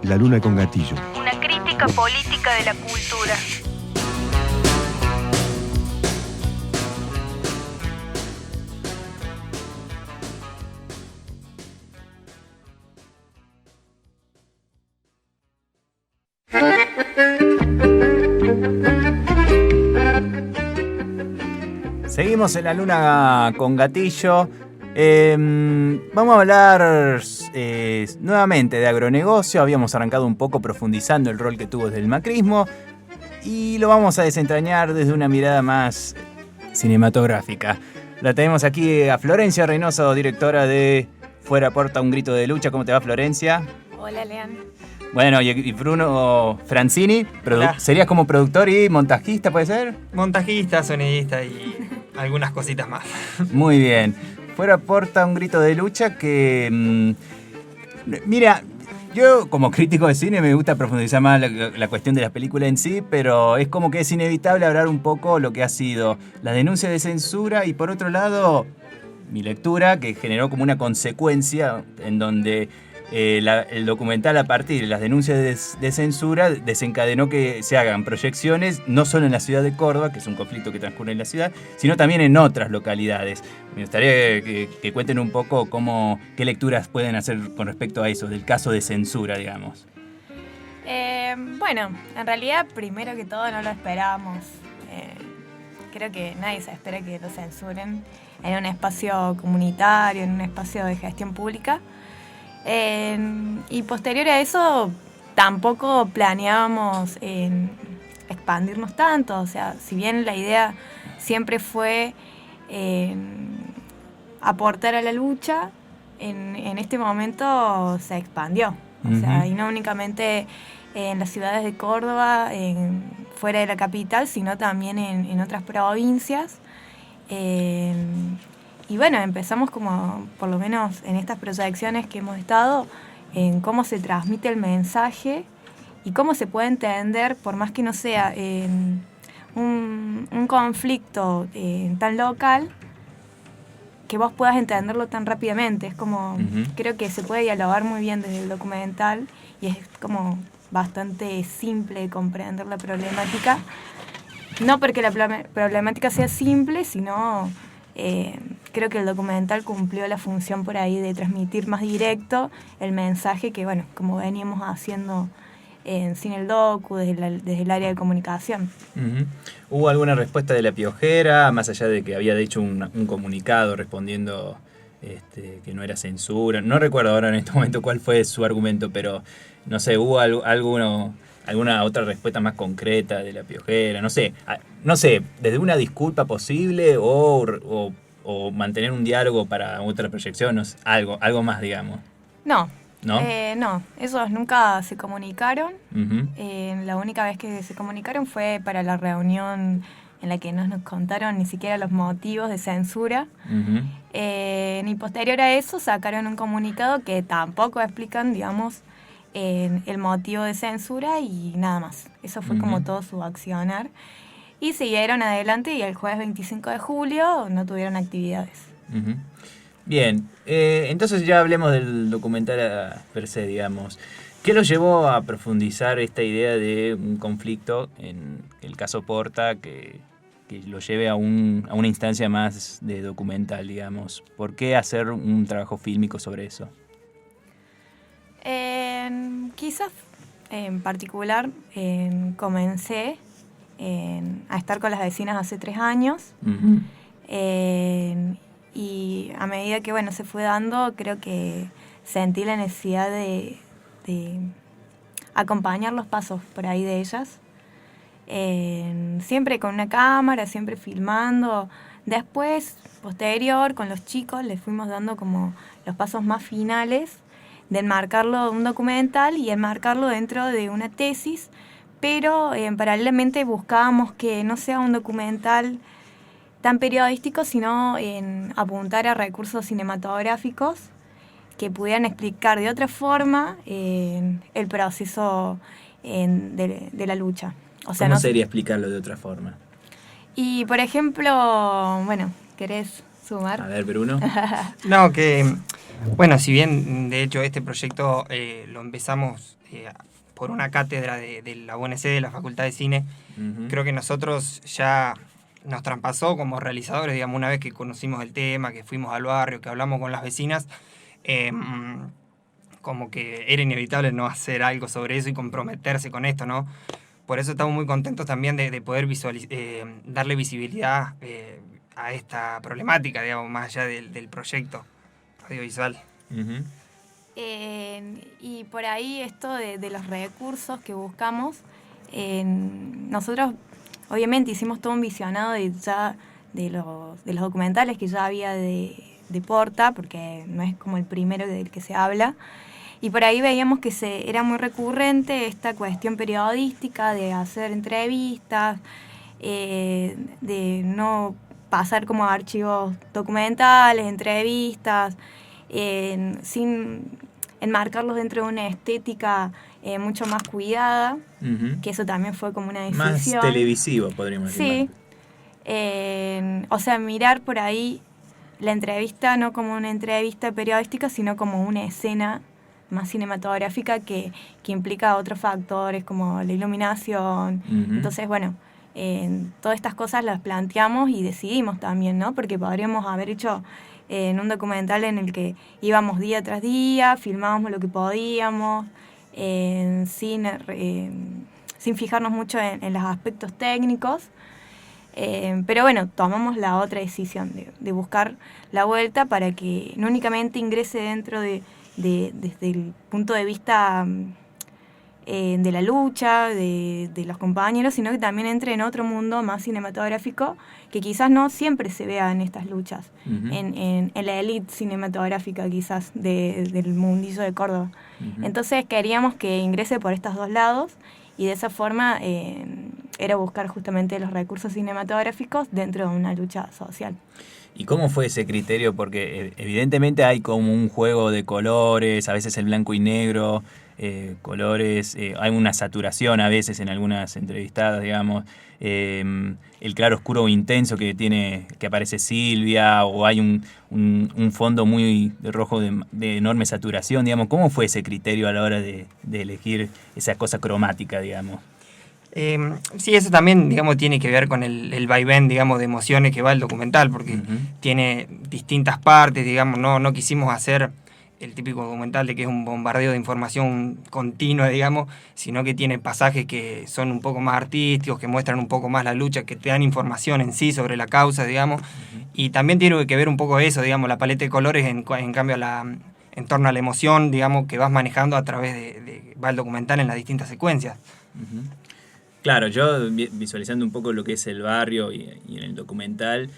La luna con gatillo. Una crítica política de la cultura. Seguimos en la luna con gatillo. Vamos a hablar nuevamente de agronegocio. Habíamos arrancado un poco profundizando el rol que tuvo desde el macrismo y lo vamos a desentrañar desde una mirada más cinematográfica. La tenemos aquí a Florencia Reynoso, directora de Fuera Porta, un grito de lucha. ¿Cómo te va, Florencia? Hola, Lean. Bueno, y Bruno Franzini, serías como productor y montajista, ¿puede ser? Montajista, sonidista y algunas cositas más. Muy bien. Fuera Porta, un grito de lucha que... mira, yo como crítico de cine me gusta profundizar más la cuestión de la película en sí, pero es como que es inevitable hablar un poco lo que ha sido la denuncia de censura y por otro lado mi lectura que generó como una consecuencia en donde el documental, a partir de las denuncias de censura, desencadenó que se hagan proyecciones no solo en la ciudad de Córdoba, que es un conflicto que transcurre en la ciudad, sino también en otras localidades. Me gustaría que cuenten un poco qué lecturas pueden hacer con respecto a eso, del caso de censura, digamos. Bueno, en realidad, primero que todo, no lo esperábamos. Creo que nadie se espera que lo censuren en un espacio comunitario, en un espacio de gestión pública. Y posterior a eso tampoco planeábamos expandirnos tanto, o sea, si bien la idea siempre fue aportar a la lucha, en este momento se expandió, o sea, y no únicamente en las ciudades de Córdoba, fuera de la capital, sino también en otras provincias. Y bueno, empezamos como, por lo menos en estas proyecciones que hemos estado, en cómo se transmite el mensaje y cómo se puede entender, por más que no sea un conflicto tan local, que vos puedas entenderlo tan rápidamente. Es como, creo que se puede dialogar muy bien desde el documental y es como bastante simple comprender la problemática. No porque la problemática sea simple, sino... creo que el documental cumplió la función por ahí de transmitir más directo el mensaje que, bueno, como veníamos haciendo en Cine el Docu, desde el área de comunicación. ¿Hubo alguna respuesta de La Piojera, más allá de que había hecho un comunicado respondiendo que no era censura? No recuerdo ahora en este momento cuál fue su argumento, pero no sé, ¿hubo alguna otra respuesta más concreta de La Piojera? No sé, desde una disculpa posible o mantener un diálogo para otra proyección, no sé, algo más, digamos. No. ¿No? No, esos nunca se comunicaron. Uh-huh. La única vez que se comunicaron fue para la reunión en la que no nos contaron ni siquiera los motivos de censura. Uh-huh. Y posterior a eso sacaron un comunicado que tampoco explican, digamos, el motivo de censura y nada más. Eso fue como todo su accionar. Y siguieron adelante y el jueves 25 de julio no tuvieron actividades. Uh-huh. Bien, entonces ya hablemos del documental per se, digamos. ¿Qué los llevó a profundizar esta idea de un conflicto, en el caso Porta, que lo lleve a una instancia más de documental, digamos? ¿Por qué hacer un trabajo fílmico sobre eso? Quizás en particular comencé a estar con las vecinas hace 3 años. Uh-huh. Y a medida que se fue dando, creo que sentí la necesidad de acompañar los pasos por ahí de ellas. Siempre con una cámara, siempre filmando. Después, posterior, con los chicos, les fuimos dando como los pasos más finales de enmarcarlo en un documental y enmarcarlo dentro de una tesis, pero paralelamente buscábamos que no sea un documental tan periodístico, sino en apuntar a recursos cinematográficos que pudieran explicar de otra forma el proceso de la lucha. O sea, ¿Cómo sería explicarlo de otra forma? Y, por ejemplo, ¿querés sumar. A ver, Bruno. No, que, bueno, si bien de hecho este proyecto lo empezamos por una cátedra de la UNC, de la Facultad de Cine, creo que nosotros ya nos traspasó como realizadores, digamos, una vez que conocimos el tema, que fuimos al barrio, que hablamos con las vecinas, como que era inevitable no hacer algo sobre eso y comprometerse con esto, ¿no? Por eso estamos muy contentos también de poder darle visibilidad a esta problemática, digamos, más allá del proyecto audiovisual. Ujú. Y por ahí esto de los recursos que buscamos, nosotros obviamente hicimos todo un visionado de los documentales que ya había de Porta, porque no es como el primero del que se habla, y por ahí veíamos que era muy recurrente esta cuestión periodística de hacer entrevistas, de no pasar como archivos documentales, entrevistas, sin enmarcarlos dentro de una estética mucho más cuidada, Ujú. que eso también fue como una Más decisión. televisivo, podríamos decir. Sí. O sea, mirar por ahí la entrevista no como una entrevista periodística, sino como una escena más cinematográfica que implica otros factores como la iluminación. Ujú. Entonces, bueno, todas estas cosas las planteamos y decidimos también, ¿no? Porque podríamos haber hecho en un documental en el que íbamos día tras día, filmábamos lo que podíamos, sin fijarnos mucho en los aspectos técnicos. Pero bueno, tomamos la otra decisión de buscar la vuelta para que no únicamente ingrese dentro desde el punto de vista de la lucha, de los compañeros, sino que también entre en otro mundo más cinematográfico que quizás no siempre se vea en estas luchas, Ujú. en la élite cinematográfica quizás del mundillo de Córdoba. Ujú. Entonces queríamos que ingrese por estos dos lados y de esa forma era buscar justamente los recursos cinematográficos dentro de una lucha social. ¿Y cómo fue ese criterio? Porque evidentemente hay como un juego de colores, a veces el blanco y negro, colores, hay una saturación a veces en algunas entrevistadas, digamos, el claro oscuro o intenso que aparece Silvia, o hay un fondo muy de rojo de enorme saturación, digamos. ¿Cómo fue ese criterio a la hora de elegir esa cosa cromática, digamos? Sí, eso también, digamos, tiene que ver con el vaivén, digamos, de emociones que va el documental, porque Ujú. tiene distintas partes, digamos, no quisimos hacer el típico documental de que es un bombardeo de información continua, digamos, sino que tiene pasajes que son un poco más artísticos, que muestran un poco más la lucha, que te dan información en sí sobre la causa, digamos, y también tiene que ver un poco eso, digamos, la paleta de colores en cambio en torno a la emoción, digamos, que vas manejando a través va el documental en las distintas secuencias. Ujú. Claro, yo visualizando un poco lo que es el barrio y en el documental,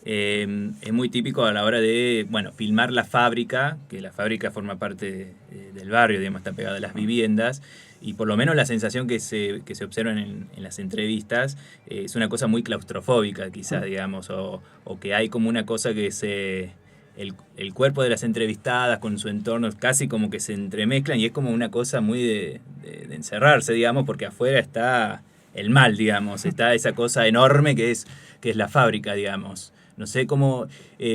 es muy típico a la hora de, bueno, filmar la fábrica, que la fábrica forma parte del barrio, digamos, está pegada a las viviendas, y por lo menos la sensación que se observa en las entrevistas es una cosa muy claustrofóbica, quizás, digamos, o que hay como una cosa que el cuerpo de las entrevistadas con su entorno casi como que se entremezclan y es como una cosa muy de encerrarse, digamos, porque afuera está el mal, digamos, está esa cosa enorme que es la fábrica, digamos. No sé cómo...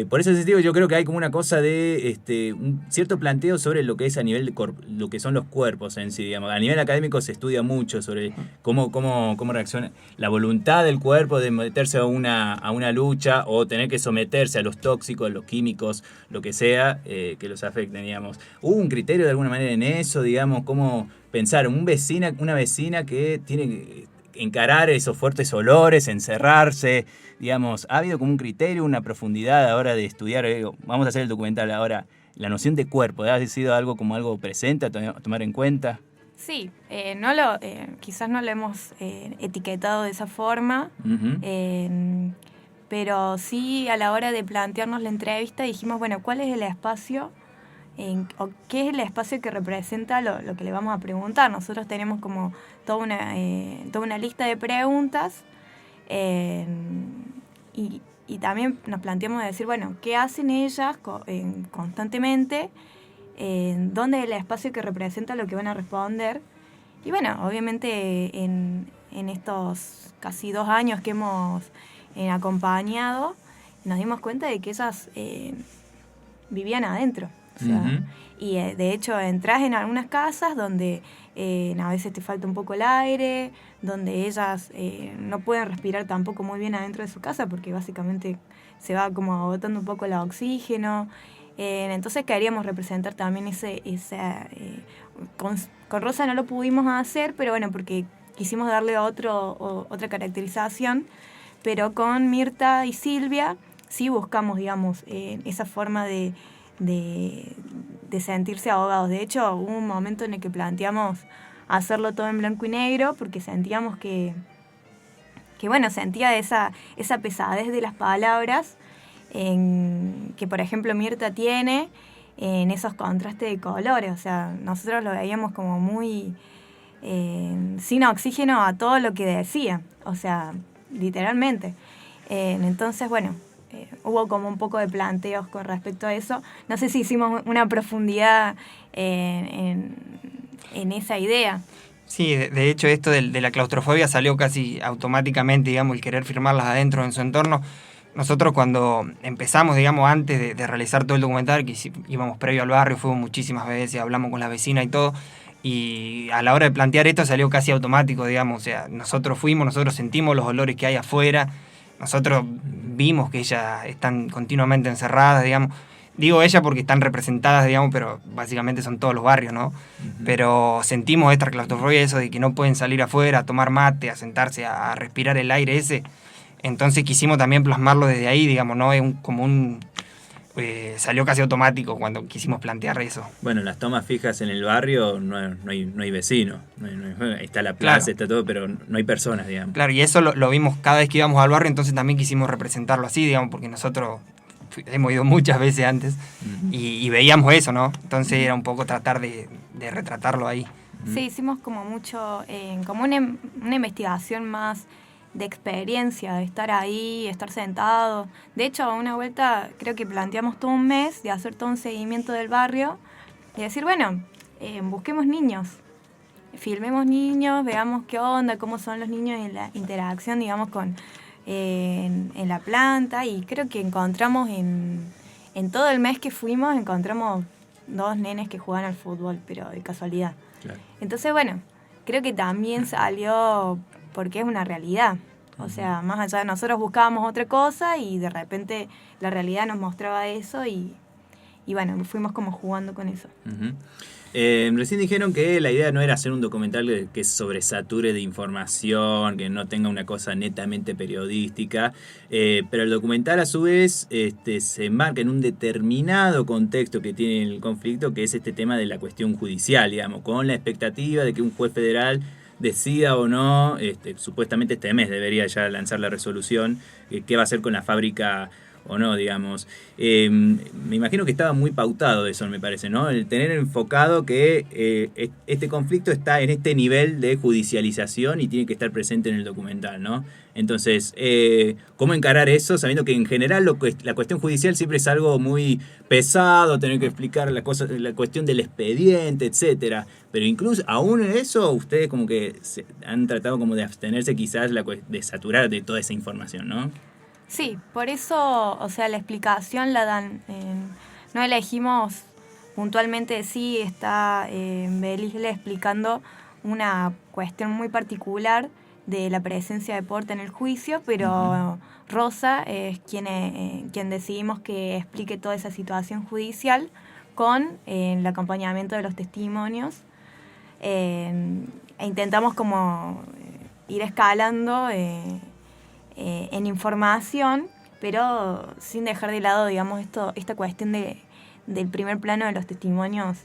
por ese sentido yo creo que hay como una cosa de un cierto planteo sobre lo que es a nivel de lo que son los cuerpos en sí, digamos. A nivel académico se estudia mucho sobre cómo reacciona la voluntad del cuerpo de meterse a una lucha o tener que someterse a los tóxicos, los químicos, lo que sea, que los afecten, digamos. ¿Hubo un criterio de alguna manera en eso, digamos, cómo pensar una vecina que tiene que encarar esos fuertes olores, encerrarse, digamos, ha habido como un criterio, una profundidad a la hora de estudiar, vamos a hacer el documental ahora, la noción de cuerpo, ¿ha sido algo como algo presente a tomar en cuenta? Sí, quizás no lo hemos etiquetado de esa forma, Uh-huh. pero sí a la hora de plantearnos la entrevista dijimos, bueno, ¿cuál es el espacio o qué es el espacio que representa lo que le vamos a preguntar? Nosotros tenemos como toda una lista de preguntas y también nos planteamos de decir, bueno, ¿qué hacen ellas constantemente? ¿Dónde es el espacio que representa lo que van a responder? Y bueno, obviamente en estos casi 2 años que hemos acompañado, nos dimos cuenta de que ellas vivían adentro. O sea, Ujú. y de hecho entras en algunas casas donde a veces te falta un poco el aire, donde ellas no pueden respirar tampoco muy bien adentro de su casa porque básicamente se va como agotando un poco el oxígeno. Entonces queríamos representar también con Rosa no lo pudimos hacer, pero bueno, porque quisimos darle otra caracterización, pero con Mirta y Silvia sí buscamos, digamos, esa forma de sentirse ahogados. De hecho, hubo un momento en el que planteamos hacerlo todo en blanco y negro porque sentíamos que bueno, sentía esa pesadez de las palabras que, por ejemplo, Mirta tiene en esos contrastes de colores. O sea, nosotros lo veíamos como muy sin oxígeno a todo lo que decía. O sea, literalmente. Entonces, bueno, hubo como un poco de planteos con respecto a eso. No sé si hicimos una profundidad en esa idea. Sí, de hecho esto de la claustrofobia salió casi automáticamente, digamos, el querer firmarlas adentro en su entorno. Nosotros cuando empezamos, digamos, antes de realizar todo el documental, que íbamos previo al barrio, fuimos muchísimas veces, hablamos con la vecina y todo, y a la hora de plantear esto salió casi automático, digamos, o sea, nosotros sentimos los olores que hay afuera, nosotros vimos que ellas están continuamente encerradas, digamos. Digo ella porque están representadas, digamos, pero básicamente son todos los barrios, ¿no? Uh-huh. Pero sentimos esta claustrofobia, eso de que no pueden salir afuera a tomar mate, a sentarse, a respirar el aire ese. Entonces quisimos también plasmarlo desde ahí, digamos, ¿no? Es salió casi automático cuando quisimos plantear eso. Bueno, en las tomas fijas en el barrio no hay vecinos. Está la plaza, claro, está todo, pero no hay personas, digamos. Claro, y eso lo vimos cada vez que íbamos al barrio, entonces también quisimos representarlo así, digamos, porque nosotros hemos ido muchas veces antes y veíamos eso, ¿no? Entonces era un poco tratar de retratarlo ahí. Sí, hicimos como mucho, como una investigación más de experiencia, de estar ahí, estar sentado. De hecho, a una vuelta creo que planteamos todo un mes de hacer todo un seguimiento del barrio y decir, bueno, busquemos niños, filmemos niños, veamos qué onda, cómo son los niños en la interacción, digamos, en la planta, y creo que encontramos en todo el mes que fuimos, encontramos 2 nenes que jugaban al fútbol, pero de casualidad. Claro. Entonces, bueno, creo que también salió porque es una realidad. O sea, más allá de nosotros buscábamos otra cosa y de repente la realidad nos mostraba eso y bueno, fuimos como jugando con eso. Uh-huh. Recién dijeron que la idea no era hacer un documental que sobresature de información, que no tenga una cosa netamente periodística, pero el documental a su vez se enmarca en un determinado contexto que tiene el conflicto, que es este tema de la cuestión judicial, digamos, con la expectativa de que un juez federal decida o no, supuestamente este mes debería ya lanzar la resolución, qué va a hacer con la fábrica o no, digamos. Me imagino que estaba muy pautado eso, me parece, ¿no? El tener enfocado que este conflicto está en este nivel de judicialización y tiene que estar presente en el documental, ¿no? Entonces, ¿cómo encarar eso? Sabiendo que en general la cuestión judicial siempre es algo muy pesado, tener que explicar la cuestión del expediente, etcétera. Pero incluso aún en eso, ustedes como que han tratado como de abstenerse quizás de saturar de toda esa información, ¿no? Sí, por eso, o sea, la explicación la dan. No elegimos puntualmente, sí, está Belisle explicando una cuestión muy particular de la presencia de Porta en el juicio, pero Rosa es quien decidimos que explique toda esa situación judicial con el acompañamiento de los testimonios. E intentamos como ir escalando en información, pero sin dejar de lado, digamos, esta cuestión del primer plano de los testimonios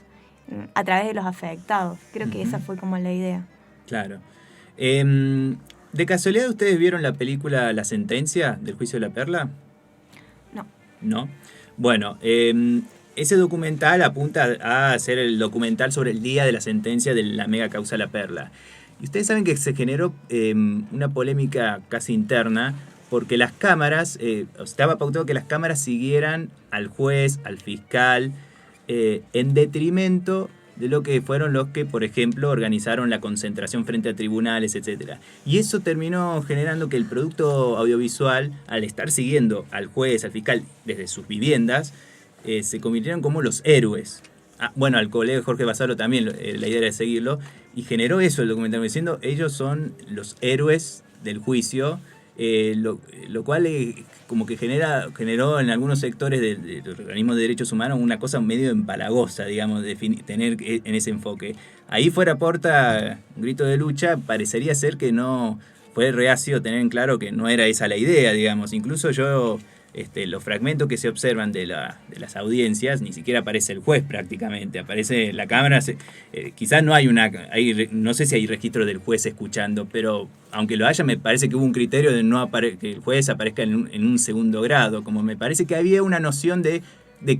a través de los afectados. Creo que esa fue como la idea. Claro. ¿De casualidad ustedes vieron la película La Sentencia del Juicio de la Perla? No. ¿No? Bueno, ese documental apunta a hacer el documental sobre el día de la sentencia de la mega causa La Perla. Y ustedes saben que se generó una polémica casi interna porque las cámaras, estaba pautado que las cámaras siguieran al juez, al fiscal, en detrimento de lo que fueron los que, por ejemplo, organizaron la concentración frente a tribunales, etc. Y eso terminó generando que el producto audiovisual, al estar siguiendo al juez, al fiscal, desde sus viviendas, se convirtieron como los héroes. Bueno, al colega Jorge Basalo también la idea era seguirlo, y generó eso el documental, diciendo ellos son los héroes del juicio, lo cual como que generó en algunos sectores de los organismos de derechos humanos una cosa medio empalagosa, digamos, tener en ese enfoque. Ahí fuera Porta, un grito de lucha, parecería ser que no fue reacio tener en claro que no era esa la idea, digamos. Incluso yo... los fragmentos que se observan de las audiencias, ni siquiera aparece el juez prácticamente, aparece la cámara, quizás no no sé si hay registro del juez escuchando, pero aunque lo haya, me parece que hubo un criterio de que el juez aparezca en un segundo grado, como me parece que había una noción de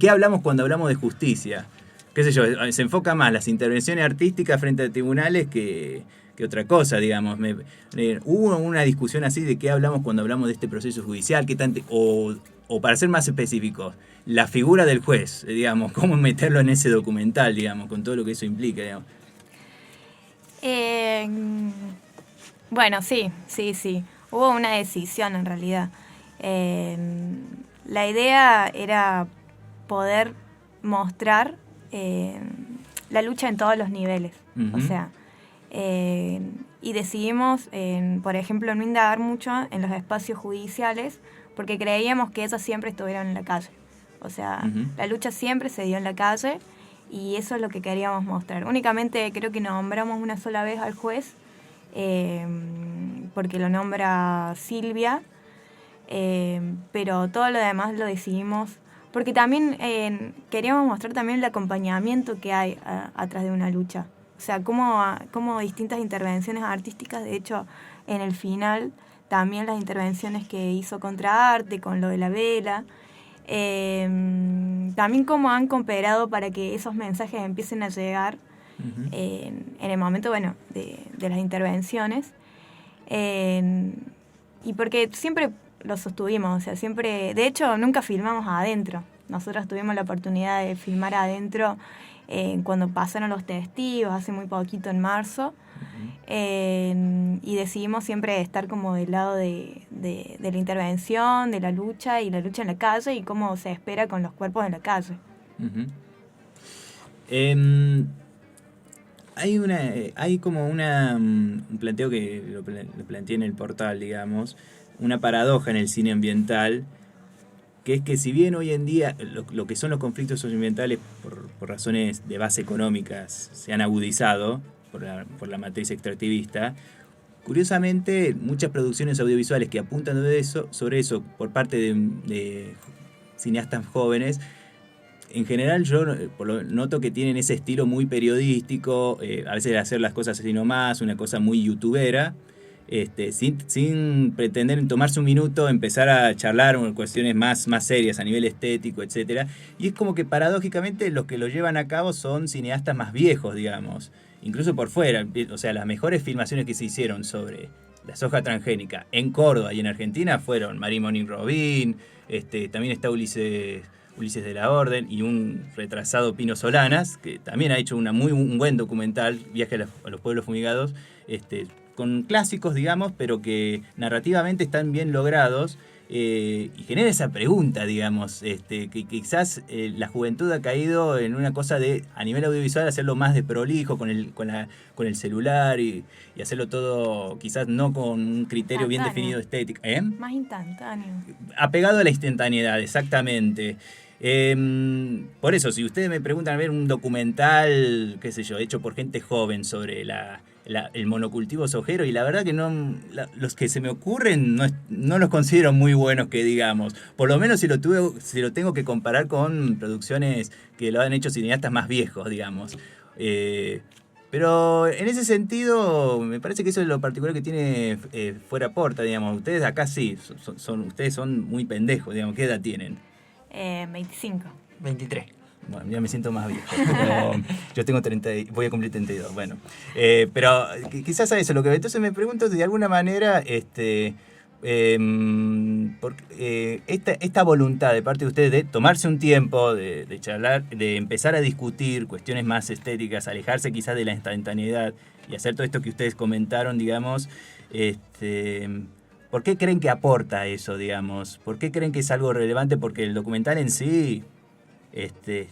qué hablamos cuando hablamos de justicia. Qué sé yo, se enfoca más las intervenciones artísticas frente a tribunales que otra cosa, digamos. Hubo una discusión así de qué hablamos cuando hablamos de este proceso judicial, o para ser más específicos, la figura del juez, digamos, cómo meterlo en ese documental, digamos, con todo lo que eso implica, digamos. Bueno, sí. Hubo una decisión en realidad. La idea era poder mostrar la lucha en todos los niveles. Uh-huh. O sea, y decidimos, por ejemplo, no indagar mucho en los espacios judiciales porque creíamos que ellos siempre estuvieron en la calle. O sea, uh-huh. La lucha siempre se dio en la calle y eso es lo que queríamos mostrar. Únicamente creo que nombramos una sola vez al juez porque lo nombra Silvia, pero todo lo demás lo decidimos porque también queríamos mostrar también el acompañamiento que hay atrás de una lucha. O sea, cómo distintas intervenciones artísticas, de hecho, en el final, también las intervenciones que hizo Contraarte, con lo de la vela, también cómo han cooperado para que esos mensajes empiecen a llegar uh-huh. En el momento, bueno, de las intervenciones. Y porque siempre lo sostuvimos, o sea, siempre, de hecho, nunca filmamos adentro. Nosotros tuvimos la oportunidad de filmar adentro cuando pasaron los testigos, hace muy poquito, en marzo, uh-huh. Y decidimos siempre estar como del lado de la intervención, de la lucha y la lucha en la calle y cómo se espera con los cuerpos en la calle. Uh-huh. Hay como un planteo que lo planteé en el portal, digamos, una paradoja en el cine ambiental, que es que si bien hoy en día lo que son los conflictos socioambientales por razones de base económicas se han agudizado por la matriz extractivista, curiosamente muchas producciones audiovisuales que apuntan sobre eso por parte de cineastas jóvenes, en general yo noto que tienen ese estilo muy periodístico, a veces de hacer las cosas así nomás, una cosa muy youtubera, sin pretender tomarse un minuto, empezar a charlar cuestiones más serias a nivel estético, etcétera. Y es como que paradójicamente los que lo llevan a cabo son cineastas más viejos, digamos, incluso por fuera. O sea, las mejores filmaciones que se hicieron sobre la soja transgénica en Córdoba y en Argentina fueron Marín Monín Robín, también está Ulises de la Orden y un retrasado Pino Solanas, que también ha hecho un buen documental, Viaje a los pueblos fumigados, con clásicos, digamos, pero que narrativamente están bien logrados, y genera esa pregunta, digamos, que quizás la juventud ha caído en una cosa de, a nivel audiovisual, hacerlo más de prolijo con el celular y hacerlo todo, quizás no con un criterio bien definido estético. Más instantáneo. Apegado a la instantaneidad, exactamente. Por eso, si ustedes me preguntan a ver un documental, qué sé yo, hecho por gente joven sobre el monocultivo sojero, y la verdad que los que se me ocurren no los considero muy buenos, que digamos. Por lo menos si lo tengo que comparar con producciones que lo han hecho cineastas más viejos, digamos. Pero en ese sentido, me parece que eso es lo particular que tiene Fuera Porta, digamos. Ustedes acá sí, ustedes son muy pendejos, digamos. ¿Qué edad tienen? 25. 23. Bueno, ya me siento más viejo, pero yo tengo 30, voy a cumplir 32, bueno. Pero quizás a eso, entonces me pregunto, de alguna manera, esta voluntad de parte de ustedes de tomarse un tiempo, de charlar, de empezar a discutir cuestiones más estéticas, alejarse quizás de la instantaneidad y hacer todo esto que ustedes comentaron, digamos, ¿por qué creen que aporta eso, digamos? ¿Por qué creen que es algo relevante? Porque el documental en sí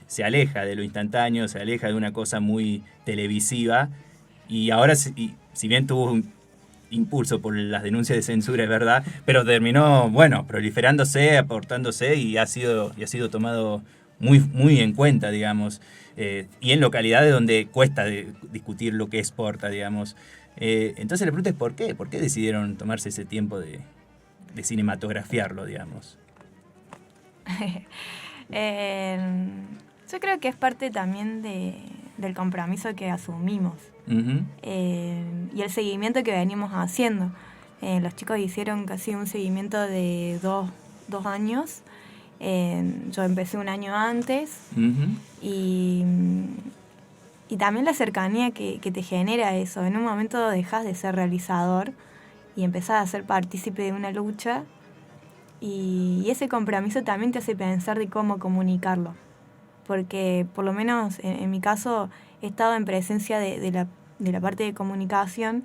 se aleja de lo instantáneo, se aleja de una cosa muy televisiva y ahora, si bien tuvo un impulso por las denuncias de censura, es verdad, pero terminó, bueno, proliferándose, aportándose y ha sido tomado muy, muy en cuenta, digamos, y en localidades donde cuesta discutir lo que es Porta, digamos. Entonces la pregunta es ¿por qué? ¿Por qué decidieron tomarse ese tiempo de cinematografiarlo, digamos? Yo creo que es parte también del compromiso que asumimos. Uh-huh. Y el seguimiento que venimos haciendo. Los chicos hicieron casi un seguimiento de dos años. Yo empecé un año antes. Uh-huh. Y también la cercanía que te genera eso. En un momento dejas de ser realizador y empezás a ser partícipe de una lucha. Y ese compromiso también te hace pensar de cómo comunicarlo. Porque por lo menos en mi caso he estado en presencia de la parte de comunicación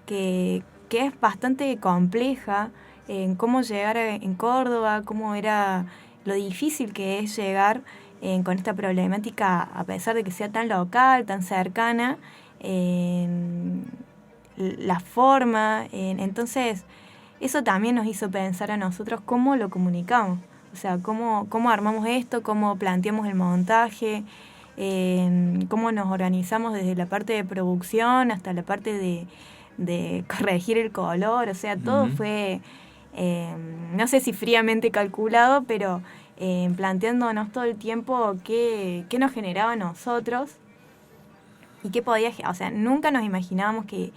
que es bastante compleja en cómo llegar en Córdoba, cómo era lo difícil que es llegar con esta problemática a pesar de que sea tan local, tan cercana, la forma, entonces eso también nos hizo pensar a nosotros cómo lo comunicamos. O sea, cómo armamos esto, cómo planteamos el montaje, cómo nos organizamos desde la parte de producción hasta la parte de corregir el color. O sea, todo uh-huh. fue, no sé si fríamente calculado, pero planteándonos todo el tiempo qué nos generaba a nosotros y qué podía... O sea, nunca nos imaginábamos que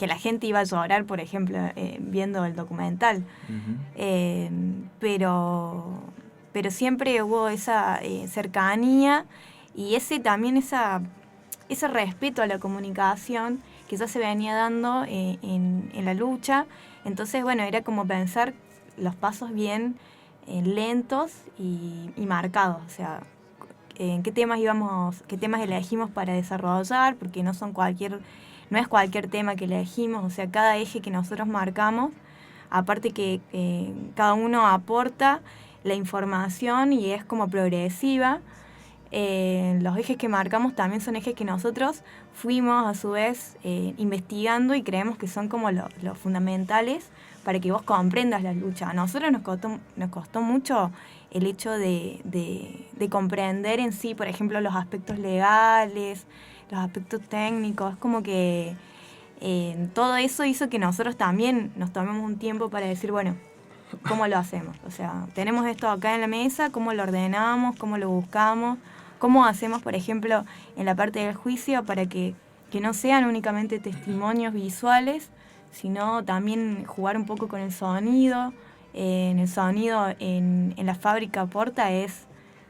la gente iba a llorar, por ejemplo, viendo el documental. Uh-huh. Pero siempre hubo esa cercanía y ese respeto a la comunicación que ya se venía dando en la lucha. Entonces, bueno, era como pensar los pasos bien lentos y marcados. O sea, qué temas elegimos para desarrollar, porque no es cualquier tema que elegimos, o sea, cada eje que nosotros marcamos, aparte que cada uno aporta la información y es como progresiva, los ejes que marcamos también son ejes que nosotros fuimos a su vez investigando y creemos que son como los fundamentales para que vos comprendas la lucha. A nosotros nos costó mucho el hecho de comprender en sí, por ejemplo, los aspectos legales, los aspectos técnicos, es como que todo eso hizo que nosotros también nos tomemos un tiempo para decir, bueno, ¿cómo lo hacemos? O sea, tenemos esto acá en la mesa, ¿cómo lo ordenamos? ¿Cómo lo buscamos? ¿Cómo hacemos, por ejemplo, en la parte del juicio para que no sean únicamente testimonios visuales, sino también jugar un poco con el sonido? El sonido en la fábrica Porta es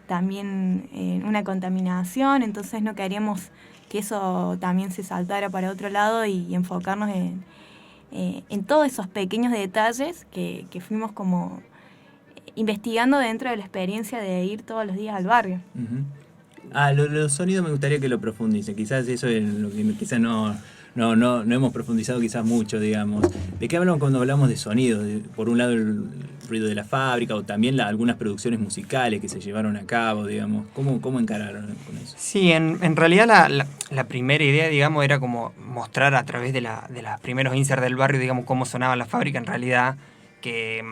también una contaminación, entonces no queríamos que eso también se saltara para otro lado y enfocarnos en todos esos pequeños detalles que fuimos como investigando dentro de la experiencia de ir todos los días al barrio. Uh-huh. Los sonidos me gustaría que lo profundice, quizás eso es lo que quizás no hemos profundizado quizás mucho, digamos. ¿De qué hablamos cuando hablamos de sonidos? Por un lado el ruido de la fábrica o también algunas producciones musicales que se llevaron a cabo, digamos. ¿Cómo encararon con eso? Sí, en realidad la primera idea, digamos, era como mostrar a través de los primeros inserts del barrio, digamos, cómo sonaba la fábrica en realidad, que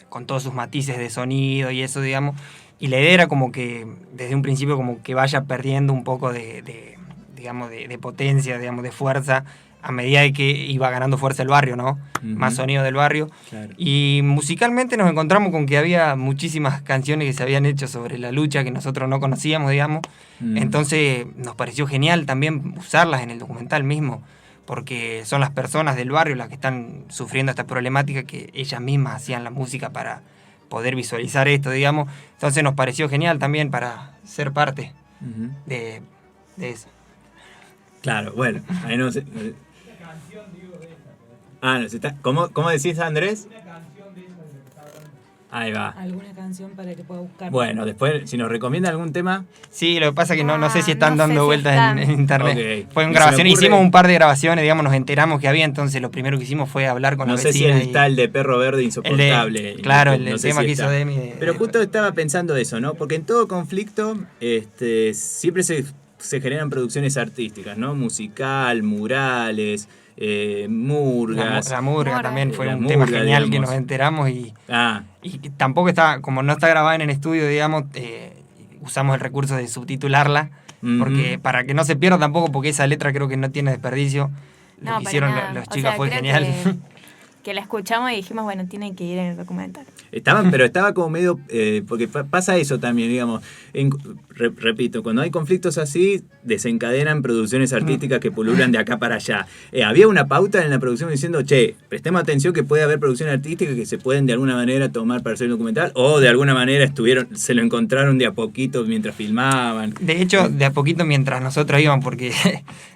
con todos sus matices de sonido y eso, digamos. Y la idea era como que desde un principio como que vaya perdiendo un poco de potencia, digamos, de fuerza, a medida de que iba ganando fuerza el barrio, ¿no? Uh-huh. Más sonido del barrio. Claro. Y musicalmente nos encontramos con que había muchísimas canciones que se habían hecho sobre la lucha que nosotros no conocíamos, digamos. Uh-huh. Entonces nos pareció genial también usarlas en el documental mismo, porque son las personas del barrio las que están sufriendo esta problemática, que ellas mismas hacían la música para poder visualizar esto, digamos. Entonces nos pareció genial también para ser parte uh-huh. de eso. Claro, bueno, ahí no sé. Ah, no, ¿Cómo decís, Andrés? Ahí va. ¿Alguna canción para que pueda buscar? Bueno, después, si nos recomienda algún tema. Sí, lo que pasa es que no sé si están no sé dando si vueltas están. en internet. Ok. Fue en ¿Y grabación, se me ocurre? hicimos un par de grabaciones, digamos, nos enteramos que había, entonces lo primero que hicimos fue hablar con No la sé si vecina. está el de Perro Verde Insoportable. Claro, el No sé tema si que hizo está. Demi. Pero justo estaba pensando eso, ¿no? Porque en todo conflicto siempre se generan producciones artísticas, ¿no? Musical, murales, murgas. La murga también fue La un tema murga, genial que digamos. nos enteramos y Ah, tampoco está, como no está grabada en el estudio, digamos, usamos el recurso de subtitularla, porque ujú. para que no se pierda tampoco, porque esa letra creo que no tiene desperdicio. Lo No, que para hicieron nada. los O chicos sea, fue creo genial. Que la escuchamos y dijimos, bueno, tiene que ir en el documental. Pero estaba como medio, porque pasa eso también, digamos, repito, cuando hay conflictos así, desencadenan producciones artísticas que pululan de acá para allá. Había una pauta en la producción diciendo, che, prestemos atención que puede haber producciones artísticas que se pueden de alguna manera tomar para hacer un documental, o de alguna manera se lo encontraron de a poquito mientras filmaban. De hecho, de a poquito mientras nosotros íbamos, porque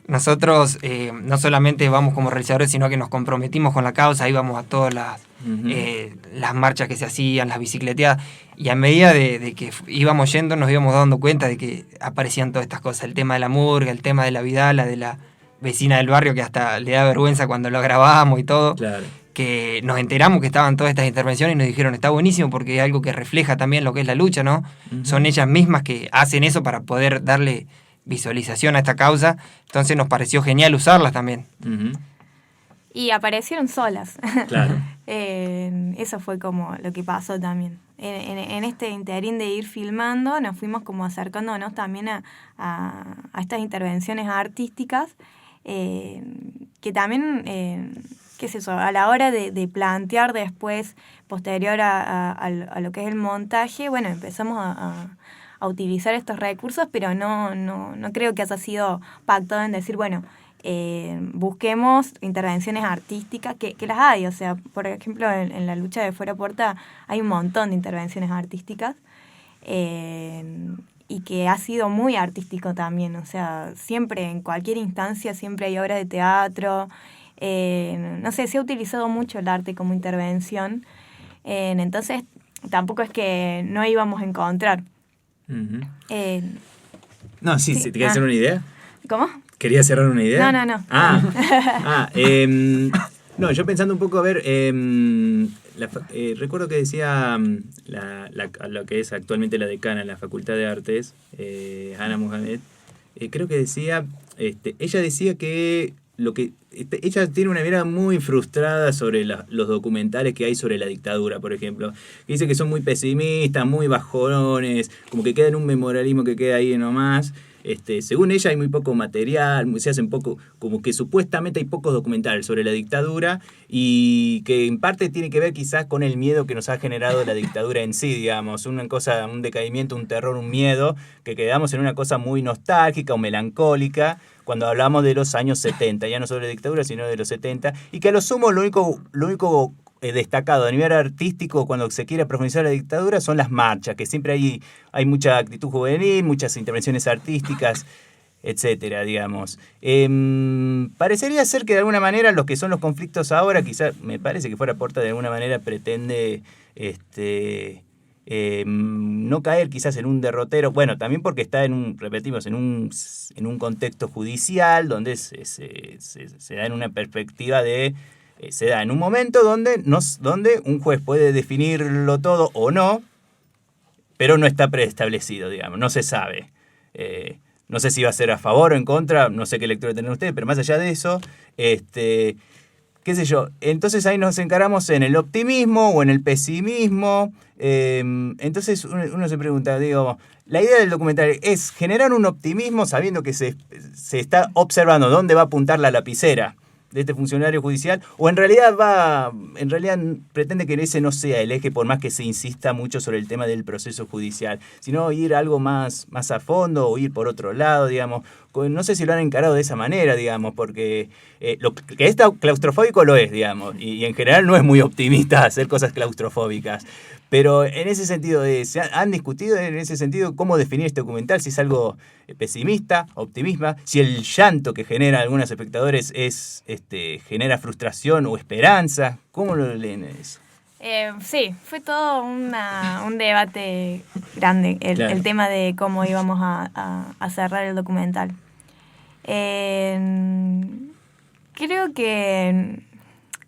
nosotros no solamente vamos como realizadores, sino que nos comprometimos con la causa, íbamos a todas las marchas que se hacían, las bicicleteadas, y a medida de que íbamos yendo nos íbamos dando cuenta de que aparecían todas estas cosas, el tema de la murga, el tema de la vidala, de la vecina del barrio que hasta le da vergüenza cuando lo grabábamos y todo. Claro. Que nos enteramos que estaban todas estas intervenciones y nos dijeron, está buenísimo porque es algo que refleja también lo que es la lucha, ¿no? Ujú. Son ellas mismas que hacen eso para poder darle visualización a esta causa, entonces nos pareció genial usarlas también. Ujú. Y aparecieron solas. Claro. Eso fue como lo que pasó también. En este interín de ir filmando, nos fuimos como acercándonos también a estas intervenciones artísticas, que también, qué es eso, a la hora de plantear después, posterior a lo que es el montaje, bueno, empezamos a utilizar estos recursos, pero no creo que haya sido pactado en decir, bueno, busquemos intervenciones artísticas, que las hay, o sea, por ejemplo, en la lucha de Fuera Puerta hay un montón de intervenciones artísticas, y que ha sido muy artístico también, o sea, siempre, en cualquier instancia, siempre hay obras de teatro, no sé, se ha utilizado mucho el arte como intervención, entonces tampoco es que no íbamos a encontrar. Ujú. No, Sí, ¿te quieres hacer una idea? ¿Cómo? ¿Querías cerrar una idea? No. No, yo pensando un poco, a ver, recuerdo que decía lo que es actualmente la decana en la Facultad de Artes, Ana Mohamed, creo que decía, ella decía que ella tiene una mirada muy frustrada sobre los documentales que hay sobre la dictadura, por ejemplo. Que dice que son muy pesimistas, muy bajones, como que queda en un memorialismo que queda ahí nomás. Según ella hay muy poco material, se hacen poco, como que supuestamente hay pocos documentales sobre la dictadura y que en parte tiene que ver quizás con el miedo que nos ha generado la dictadura en sí, digamos, una cosa, un decaimiento, un terror, un miedo, que quedamos en una cosa muy nostálgica o melancólica cuando hablamos de los años 70, ya no sobre la dictadura, sino de los 70, y que a lo sumo lo único destacado a nivel artístico cuando se quiere profundizar la dictadura son las marchas, que siempre hay mucha actitud juvenil, muchas intervenciones artísticas, etcétera, digamos. Parecería ser que de alguna manera los que son los conflictos ahora, quizás me parece que Fuera Puerta de alguna manera pretende no caer quizás en un derrotero, bueno, también porque está en un contexto judicial donde se da en una perspectiva se da en un momento donde un juez puede definirlo todo o no, pero no está preestablecido, digamos, no se sabe. No sé si va a ser a favor o en contra, no sé qué lectura tienen ustedes, pero más allá de eso, qué sé yo, entonces ahí nos encaramos en el optimismo o en el pesimismo. Entonces uno se pregunta, digo, la idea del documental es generar un optimismo sabiendo que se está observando dónde va a apuntar la lapicera de este funcionario judicial, o en realidad pretende que ese no sea el eje, por más que se insista mucho sobre el tema del proceso judicial, sino ir algo más a fondo o ir por otro lado, digamos. no sé si lo han encarado de esa manera, digamos, porque lo que es claustrofóbico lo es, digamos, y en general no es muy optimista hacer cosas claustrofóbicas. Pero en ese sentido, ¿se han discutido en ese sentido cómo definir este documental? Si es algo pesimista, optimista, si el llanto que genera algunos espectadores genera frustración o esperanza. ¿Cómo lo leen eso? Sí, fue todo un debate grande, Claro. el tema de cómo íbamos a cerrar el documental. Creo que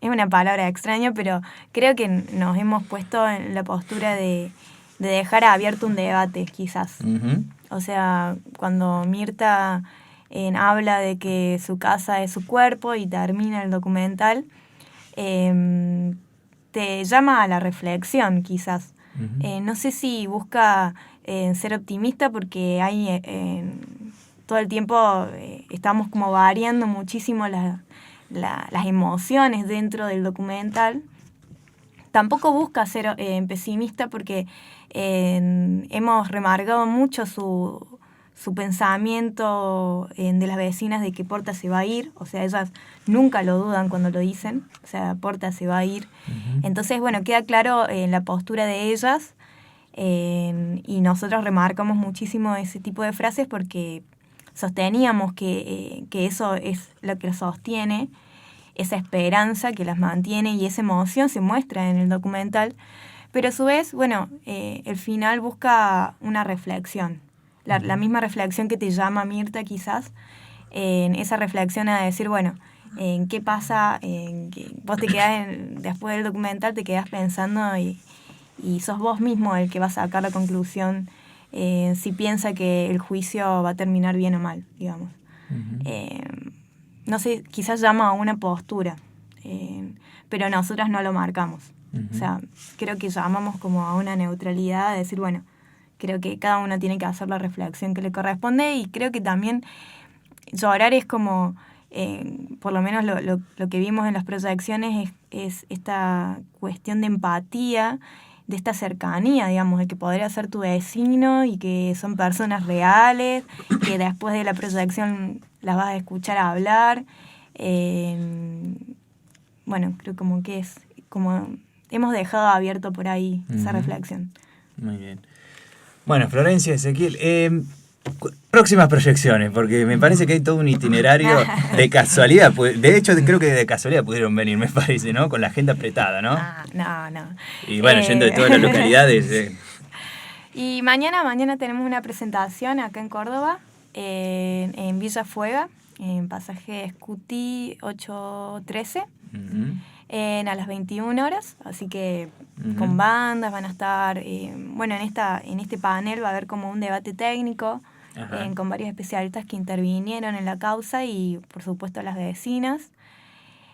es una palabra extraña, pero creo que nos hemos puesto en la postura de dejar abierto un debate, quizás. Uh-huh. O sea, cuando Mirta habla de que su casa es su cuerpo y termina el documental, te llama a la reflexión, quizás. Uh-huh. No sé si busca ser optimista porque hay todo el tiempo estamos como variando muchísimo las emociones dentro del documental. Tampoco busca ser pesimista porque hemos remarcado mucho su pensamiento de las vecinas de que Porta se va a ir. O sea, ellas nunca lo dudan cuando lo dicen. O sea, Porta se va a ir. Uh-huh. Entonces, bueno, queda claro la postura de ellas y nosotros remarcamos muchísimo ese tipo de frases porque sosteníamos que eso es lo que las sostiene, esa esperanza que las mantiene y esa emoción se muestra en el documental, pero a su vez, bueno, el final busca una reflexión, la misma reflexión que te llama Mirta quizás, esa reflexión a decir, bueno, ¿qué pasa? Que vos te quedás, después del documental te quedás pensando y sos vos mismo el que va a sacar la conclusión si piensa que el juicio va a terminar bien o mal, digamos. Uh-huh. No sé, quizás llama a una postura, pero nosotras no lo marcamos. Uh-huh. O sea, creo que llamamos como a una neutralidad, de decir, bueno, creo que cada uno tiene que hacer la reflexión que le corresponde y creo que también llorar es como, por lo menos lo que vimos en las proyecciones es esta cuestión de empatía, de esta cercanía, digamos, de que podría ser tu vecino y que son personas reales, que después de la proyección las vas a escuchar hablar. Bueno, creo como que es como hemos dejado abierto por ahí esa reflexión. Muy bien. Bueno, Florencia, Ezequiel, próximas proyecciones, porque me parece que hay todo un itinerario de casualidad. De hecho, creo que de casualidad pudieron venir, me parece, ¿no? Con la agenda apretada, ¿no? No. Y bueno, yendo de todas las localidades. Y mañana tenemos una presentación acá en Córdoba, en Villa Fuega, en pasaje Scuti 813, a las 21 horas. Así que con bandas van a estar, bueno, en este panel va a haber como un debate técnico con varios especialistas que intervinieron en la causa y por supuesto las vecinas.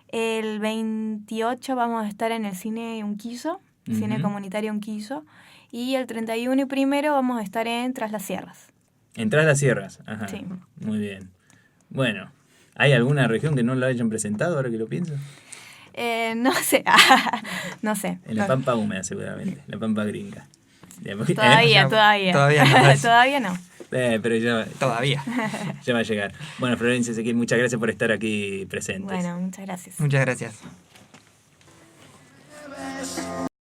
El 28 vamos a estar en el cine Unquillo, cine comunitario Unquillo, y el 31 y 1 vamos a estar en Tras las Sierras. ¿En Tras las Sierras? Ajá. Sí. Muy bien. Bueno, ¿hay alguna región que no lo hayan presentado ahora que lo pienso? No sé, no sé. En la Pampa húmeda seguramente, la Pampa gringa. Todavía no. Todavía no. Pero ya Todavía. ya va a llegar. Bueno, Florencia, Ezequiel, muchas gracias por estar aquí presentes. Bueno, muchas gracias. Muchas gracias.